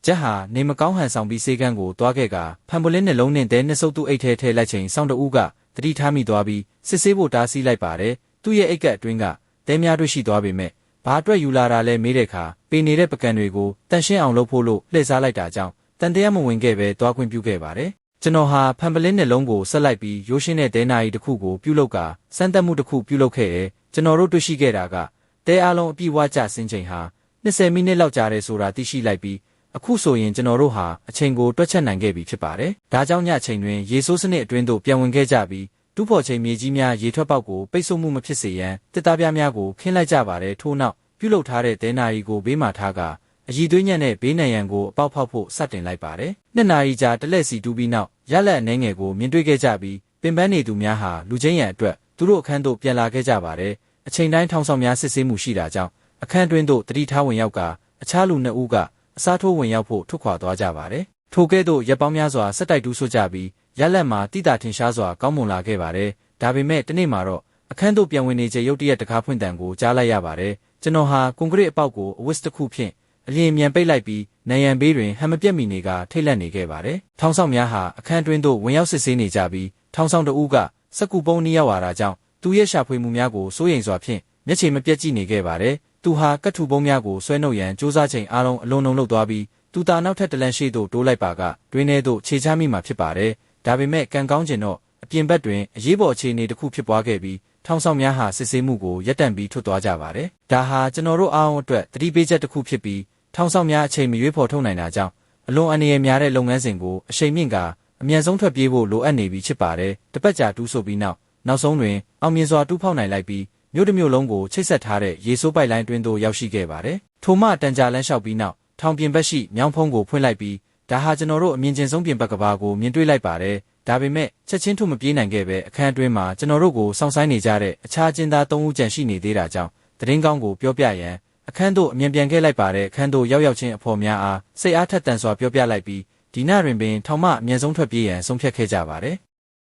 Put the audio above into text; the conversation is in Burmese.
ဂျက်ဟာနေမကောင်းဟန်ဆောင်ပြီးစေကန်းကိုတွားခဲ့ကဖန်ပိုလင်းနှလုံးနဲ့တဲနှစ်စုပ်သူ့အိတ်ထဲလိုက်ချိန်စောင်းတဦးကတတိထားမိသွားပြီးစစ်ဆေးဖို့တားဆီးလိုက်ပါတယ်သူ့ရဲ့အိတ်ကအတွင်းကတဲများတွေ့ရှိသွားပေမဲ့ဘာအတွက်ယူလာတာလဲမေးတဲ့အခါပေနေတဲ့ပကံတွေကိုတန်ရှင်းအောင်လုပ်ဖို့လို့လှည့်စားလိုက်တာကြောင့်တန်တရားမဝင်ခဲ့ပဲတွားခွင့်ပြုခဲ့ပါတယ်ကျွန်တော်ဟာဖန်ပလင်းနှလုံးကိုဆက်လိုက်ပြီးရိုးရှင်းတဲ့တဲနာရီတစ်ခုကိုပြုလုပ်ကာစမ်းသပ်မှုတစ်ခုပြုလုပ်ခဲ့တယ်ကျွန်တော်တို့တွေ့ရှိခဲ့တာကတဲအားလုံးအပြည့်ဝကျဆင်းချိန်ဟာ20မိနစ်လောက်ကြာတယ်ဆိုတာသိရှိလိုက်ပြီးအခုဆိုရင်ကျွန်တော်တို့ဟာအချိန်ကိုတွက်ချက်နိုင်ခဲ့ပြီဖြစ်ပါတယ်ဒါကြောင့်ညချိန်တွင်ရေဆိုးစနစ်အတွင်းသို့ပြန်ဝင်ခဲ့ကြပြီးတူးဖော်ချိန်မြေကြီးများရေထွက်ပေါက်ကိုပိတ်ဆို့မှုမဖြစ်စေရန်တစ်သားပြားများကိုခင်းလိုက်ကြပါတယ်ထို့နောက်ပြုလုပ်ထားတဲ့တဲနာရီကိုဘေးမှာထားကအည်သွေးညံ့တဲ့ဘေးနံရံကိုအပေါက်ဖောက်ဖို့စတင်လိုက်ပါတယ်နှစ်နာရီကြာတလက်စီတူးပြီးနောက်ရလက်အနှဲငယ်ကိုမြင်တွေ့ခဲ့ကြပြီးပင်ပန်းနေသူများဟာလူချင်းရန်အတွက်သူတို့အခန်းသို့ပြန်လာခဲ့ကြပါတယ်အချိန်တိုင်းထောင်ဆောင်များစစ်ဆေးမှုရှိတာကြောင့်အခန်းတွင်းသို့တတိထားဝင်ရောက်ကအခြားလူနှစ်ဦးကအစားထိုးဝင်ရောက်ဖို့ထွက်ခွာသွားကြပါတယ်ထိုကဲ့သို့ရက်ပေါင်းများစွာဆက်တိုက်တူးဆွကြပြီးရလက်မှာတိတာထင်ရှားစွာကောင်းမွန်လာခဲ့ပါတယ်ဒါပေမဲ့တနေ့မှာတော့အခန်းသို့ပြန်ဝင်နေချိန်ရုတ်တရက်တကားဖွင့်တံကိုကြားလိုက်ရပါတယ်ကျွန်တော်ဟာကွန်ကရစ်အပေါက်ကိုအဝတ်တစ်ခုဖြင့်အလျင်မြန်ပိတ်လိုက်ပြီးနိုင်ရန်ဘေးတွင်ဟန်မပြတ်မီနေကထိတ်လန့်နေခဲ့ပါတယ်ထောင်ဆောင်များဟာအခန်းတွင်းသို့ဝင်ရောက်စစ်ဆေးနေကြပြီးထောင်ဆောင်တဦးကစက္ကူပုံးနီးရောက်လာတာကြောင့်သူရဲ့ရှာဖွေမှုများကိုစိုးရိမ်စွာဖြင့်မျက်ခြေမပြတ်ကြည့်နေခဲ့ပါတယ်သူဟာကတ်ထူပုံးများကိုဆွဲနှုတ်ရန်စူးစမ်းချိန်အားလုံးအလွန်လုံးလှုပ်သွားပြီးသူတာနောက်ထပ်တလန့်ရှိသို့တိုးလိုက်ပါကတွင်းထဲသို့ခြေချမိမှာဖြစ်ပါတယ်ဒါပေမဲ့ကံကောင်းခြင်းတော့အပြင်ဘက်တွင်အရေးပေါ်အခြေအနေတစ်ခုဖြစ်ပွားခဲ့ပြီးထောင်ဆောင်များဟာစစ်ဆေးမှုကိုရပ်တန့်ပြီးထွက်သွားကြပါတယ်ဒါဟာကျွန်တော်တို့အားလုံးအတွက်သတိပေးချက်တစ်ခုဖြစ်ပြီးထောင်ဆောင်များအချိန်မရွေးဖော်ထုတ်နိုင်တာကြောင့်အလွန်အန္တရာယ်များတဲ့လုပ်ငန်းစဉ်ကိုအရှိန်မြင့်ကအမြန်ဆုံးထွက်ပြေးဖို့လိုအပ်နေပြီဖြစ်ပါတယ်တပတ်ကြာတူးဆိုပြီးနောက်ဆုံးတွင်အောင်မြင်စွာတူးဖောက်နိုင်လိုက်ပြီးမြို့တစ်မြို့လုံးကိုချိတ်ဆက်ထားတဲ့ရေဆိုးပိုက်လိုင်းတွင်သို့ရောက်ရှိခဲ့ပါတယ်ထိုမှတန်ကြာလန်းလျှောက်ပြီးနောက်ထောင်ပြင်ဘက်ရှိမြောင်းဖုံးကိုဖွင့်လိုက်ပြီးဒါဟာကျွန်တော်တို့အမြင်ကျဉ်ဆုံးပြင်ဘက်ကဘာကိုမြင်တွေ့လိုက်ပါတယ်ဒါပေမဲ့ချက်ချင်းထုတ်မပြေးနိုင်ခဲ့ပဲအခန်းအတွင်းမှာကျွန်တော်တို့ကိုစောင့်ဆိုင်းနေကြတဲ့အခြားကျင်းသား3ဦးကြံရှိနေသေးတာကြောင့်သတင်းကောင်းကိုပြောပြရန်အခန်းသို့အမြန်ပြန်ခဲ့လိုက်ပါတယ်အခန်းသို့ရောက်ချင်းအဖော်များအားစိတ်အားထက်သန်စွာပြောပြလိုက်ပြီးဒီညတွင်ပင်ထောင်မှအမြန်ဆုံးထွက်ပြေးရန်ဆုံးဖြတ်ခဲ့ကြပါတယ်